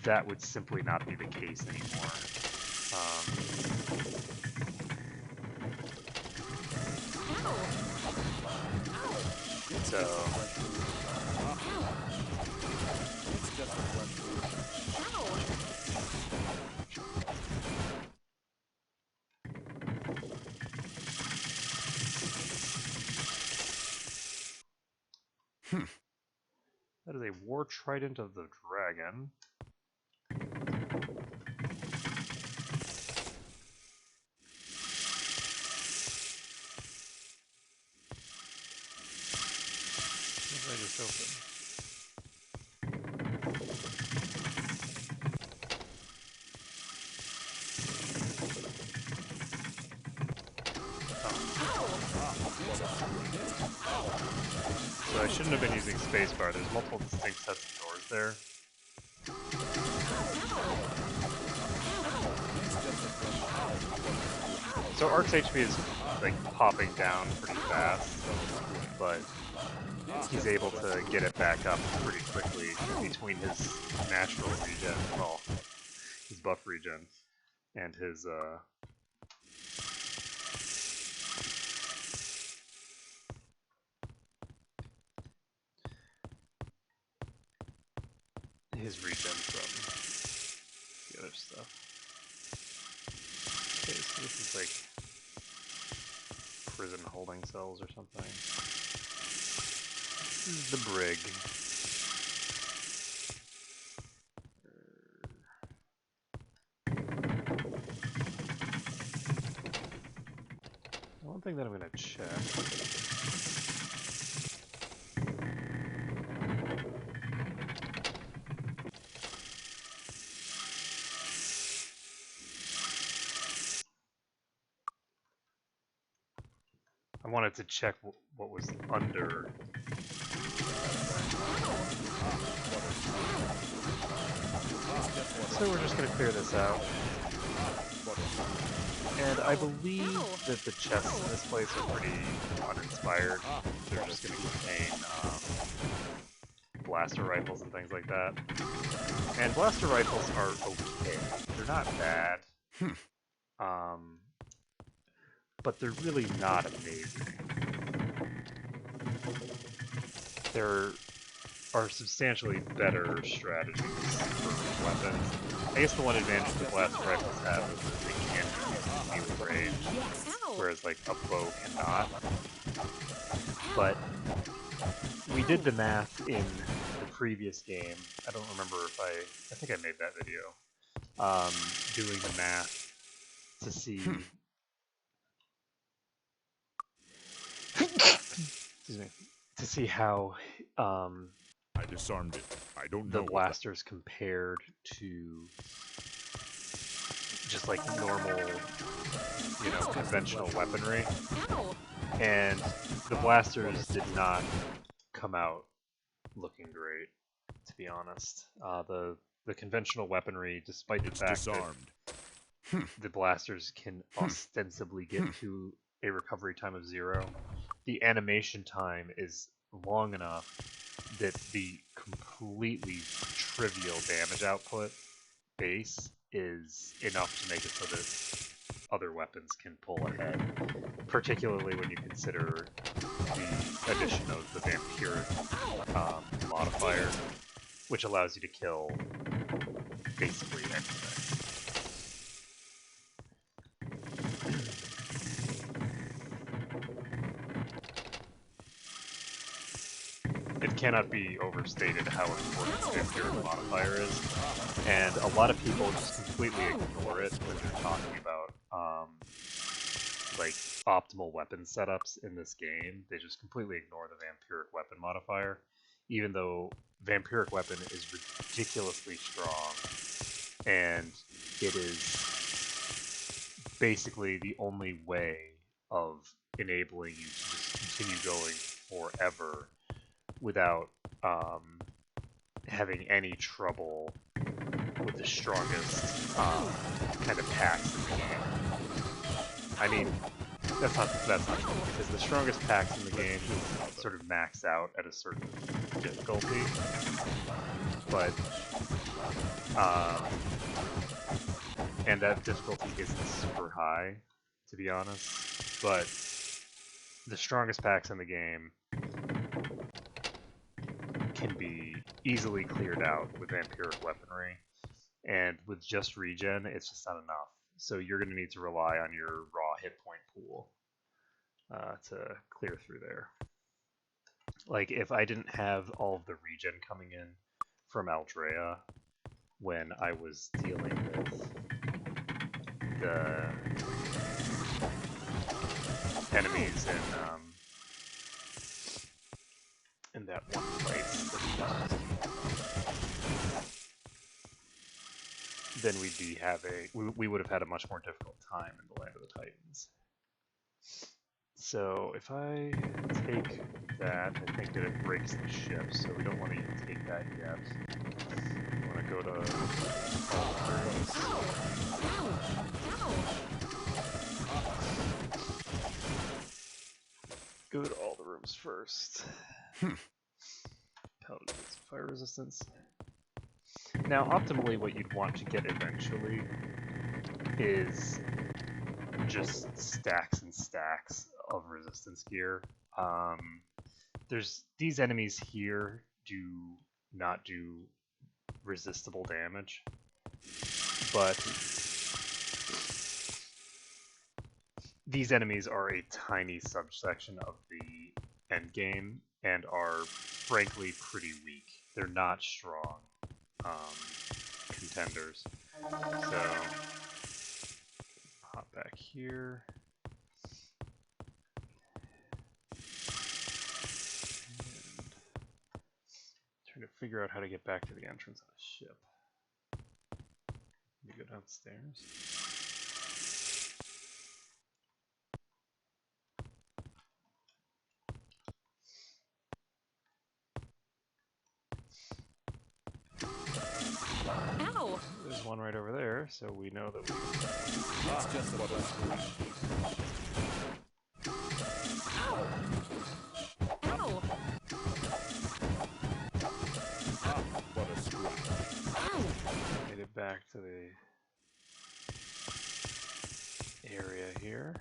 That would simply not be the case anymore. So It's just a flesh wound. that is a war trident of the dragon. What did I just open? So I shouldn't have been using spacebar. There's multiple distinct sets of doors there. So Ark's HP is like popping down pretty fast, but he's able to get it back up pretty quickly between his natural regen, well, his buff regen, and his regen from the other stuff. Okay, so this is like prison holding cells or something. This is the brig. One thing that I'm gonna check. I wanted to check what was under. So we're just going to clear this out. And I believe that the chests in this place are pretty uninspired. They're just going to contain blaster rifles and things like that. And blaster rifles are okay. They're not bad. But they're really not amazing. There are substantially better strategies for weapons. I guess the one advantage the blaster rifles have is that they can be used in melee range, whereas like a bow cannot. But we did the math in the previous game. I don't remember if I think I made that video. Doing the math to see excuse me, to see how I disarmed it. I don't know the blasters compared to just like normal, you know, conventional weaponry. And the blasters did not come out looking great, to be honest. The conventional weaponry, despite the fact that the blasters can ostensibly get to a recovery time of 0, the animation time is long enough that the completely trivial damage output base is enough to make it so that other weapons can pull ahead, particularly when you consider the addition of the vampiric modifier, which allows you to kill basically anything. It cannot be overstated how important the vampiric modifier is, and a lot of people just completely ignore it when they're talking about like optimal weapon setups in this game. They just completely ignore the vampiric weapon modifier, even though vampiric weapon is ridiculously strong and it is basically the only way of enabling you to just continue going forever without having any trouble with the strongest kind of packs in the game. I mean, that's not true, because the strongest packs in the game sort of max out at a certain difficulty, but and that difficulty isn't super high, to be honest, but the strongest packs in the game can be easily cleared out with vampiric weaponry, and with just regen, it's just not enough. So you're going to need to rely on your raw hit point pool to clear through there. Like, if I didn't have all of the regen coming in from Aldrea when I was dealing with the enemies in that one place that then we would have had a much more difficult time in the Land of the Titans. So if I take that, I think that it breaks the ship, so we don't want to even take that yet. We want to go to all the Go to all the rooms first. Paladins, fire resistance. Now, optimally, what you'd want to get eventually is just stacks and stacks of resistance gear. These enemies here do not do resistible damage, but these enemies are a tiny subsection of the end game and are frankly pretty weak. They're not strong contenders. So hop back here. And trying to figure out how to get back to the entrance on a ship. Let me go downstairs. Ow! There's one right over there, so we know that we... It's just a blessing. Ow! Ow! What a screw. Ow! Made it back to the area here.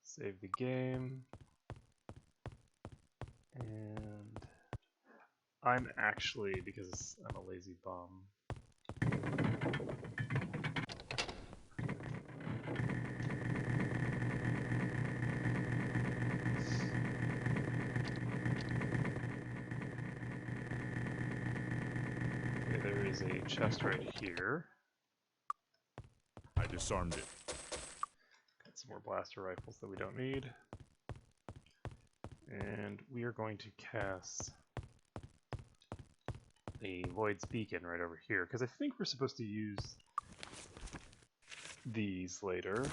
Save the game. And I'm actually, because I'm a lazy bum, okay, there is a chest right here. I disarmed it. Got some more blaster rifles that we don't need. And we are going to cast the Void's Beacon right over here, because I think we're supposed to use these later.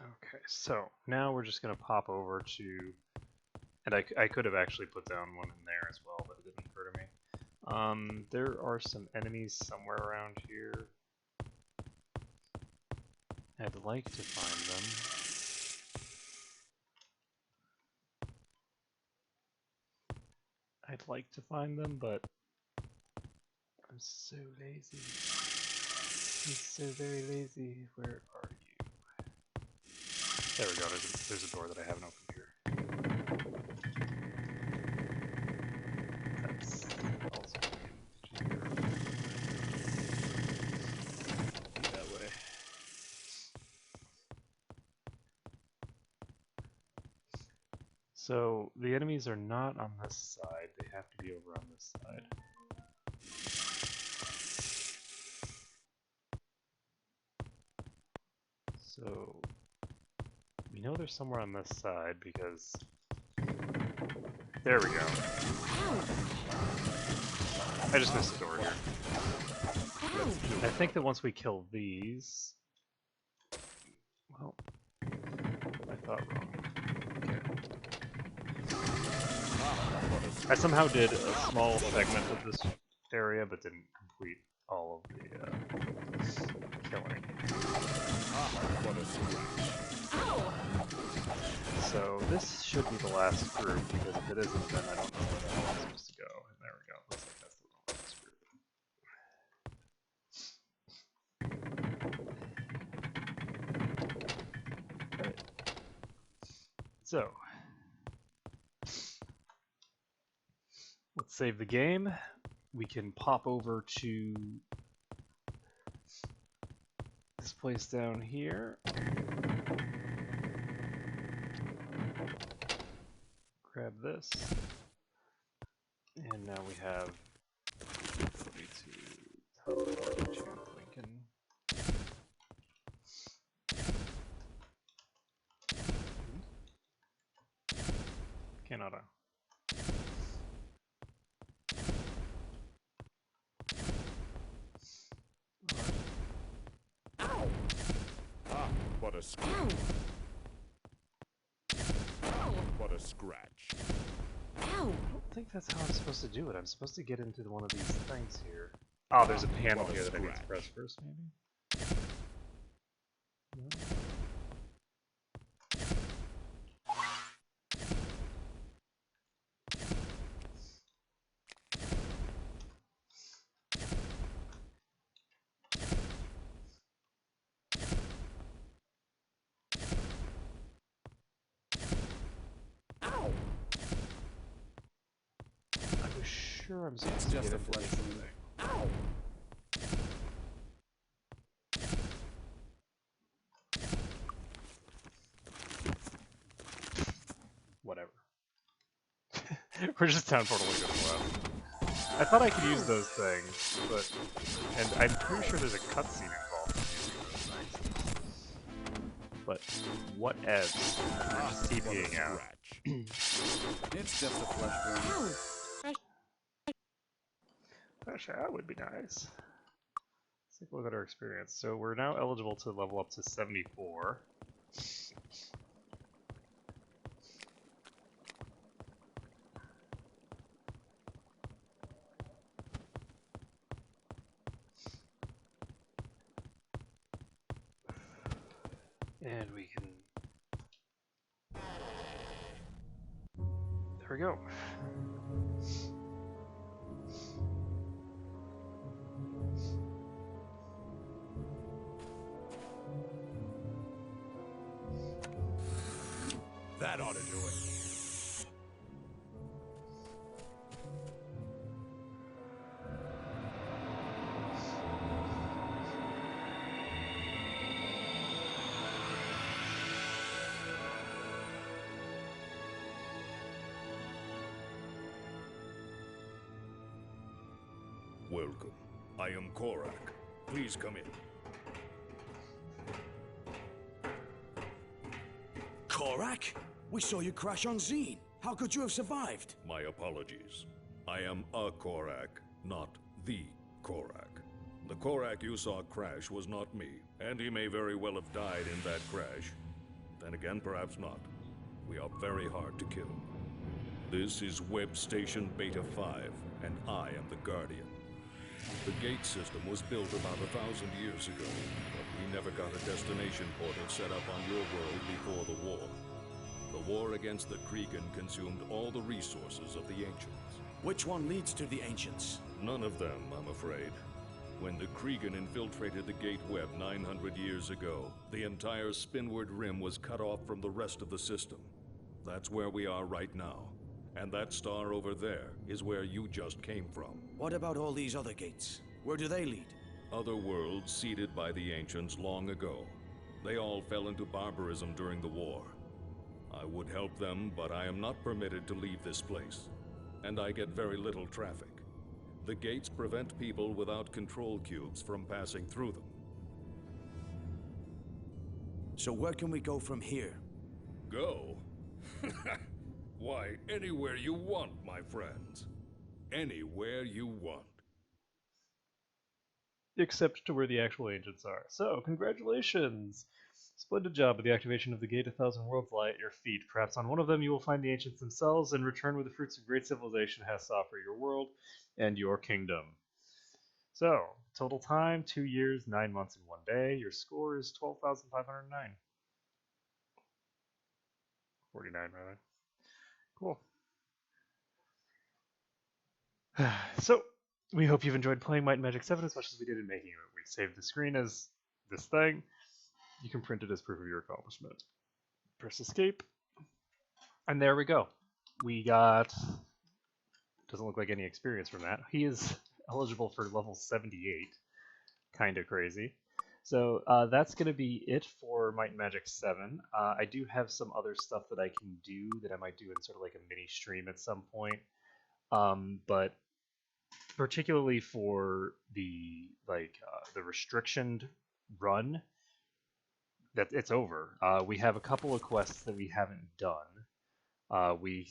Okay, so now we're just going to pop over to, and I could have actually put down one in there as well, but it didn't occur to me. There are some enemies somewhere around here. I'd like to find them. I'd like to find them, but I'm so lazy. I'm so very lazy. Where are you? There we go. There's a door that I haven't opened here. That's also here. That way. So the enemies are not on this side, they have to be over on this side. So we know they're somewhere on this side because there we go. I just missed a door here. I think that once we kill these, well, I thought wrong. I somehow did a small segment of this area, but didn't complete all of the killing. So this should be the last group, because if it isn't, then I don't know where the hell I'm supposed to go. And there we go. Looks like that's the last group. Right. So let's save the game. We can pop over to this place down here. Grab this. And now we have the ability to teleport to Lincoln. Canada. What a scratch. What a scratch. Ow! I don't think that's how I'm supposed to do it. I'm supposed to get into one of these things here. Oh, there's a panel here that I need to press first, maybe? No? I was sure I'm supposed to get into this thing. Whatever. We're just down portaling this left. I thought I could use those things, but... And I'm pretty sure there's a cutscene involved in using those things. But whatevs. We're just TPing out. It's just a flesh wound. Fresh out would be nice. Let's take a look at our experience. So we're now eligible to level up to 74. And we can... There we go. That ought to do it. Welcome. I am Korak. Please come in. Korak? We saw you crash on Zine. How could you have survived? My apologies. I am a Korak, not the Korak. The Korak you saw crash was not me, and he may very well have died in that crash. Then again, perhaps not. We are very hard to kill. This is Web Station Beta 5, and I am the Guardian. The gate system was built about 1,000 years ago, but we never got a destination portal set up on your world before the war. The war against the Kregan consumed all the resources of the Ancients. Which one leads to the Ancients? None of them, I'm afraid. When the Kregan infiltrated the Gate Web 900 years ago, the entire Spinward Rim was cut off from the rest of the system. That's where we are right now. And that star over there is where you just came from. What about all these other gates? Where do they lead? Other worlds seeded by the Ancients long ago. They all fell into barbarism during the war. I would help them, but I am not permitted to leave this place. And I get very little traffic. The gates prevent people without control cubes from passing through them. So where can we go from here? Go? Why, anywhere you want, my friends. Anywhere you want. Except to where the actual ancients are. So, congratulations! Splendid job with the activation of the Gate. 1,000 worlds lie at your feet. Perhaps on one of them you will find the ancients themselves and return with the fruits of great civilization has to offer your world and your kingdom. So, total time, 2 years, 9 months, and 1 day. Your score is 12,509. 49, rather. Cool. So, we hope you've enjoyed playing Might and Magic 7 as much as we did in making it. We saved the screen as this thing. You can print it as proof of your accomplishment. Press escape. And there we go. We got... Doesn't look like any experience from that. He is eligible for level 78. Kind of crazy. So that's going to be it for Might and Magic 7. I do have some other stuff that I can do that I might do in sort of like a mini stream at some point. But particularly for the the restrictioned run, that it's over. We have a couple of quests that we haven't done. We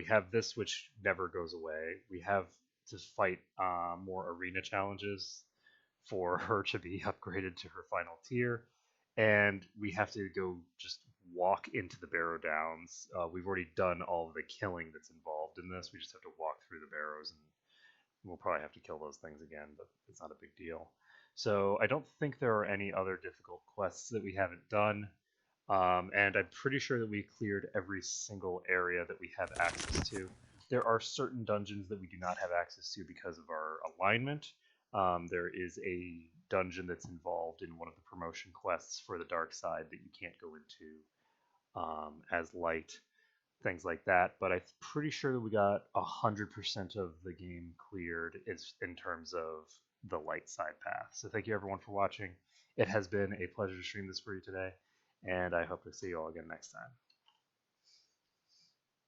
have this, which never goes away. We have to fight more arena challenges for her to be upgraded to her final tier, and we have to go just walk into the Barrow Downs. We've already done all of the killing that's involved in this. We just have to walk through the barrows, and we'll probably have to kill those things again, but it's not a big deal. So I don't think there are any other difficult quests that we haven't done. And I'm pretty sure that we cleared every single area that we have access to. There are certain dungeons that we do not have access to because of our alignment. There is a dungeon that's involved in one of the promotion quests for the dark side that you can't go into as light, things like that. But I'm pretty sure that we got 100% of the game cleared in terms of the light side path. So thank you everyone for watching. It has been a pleasure to stream this for you today, and I hope to see you all again next time.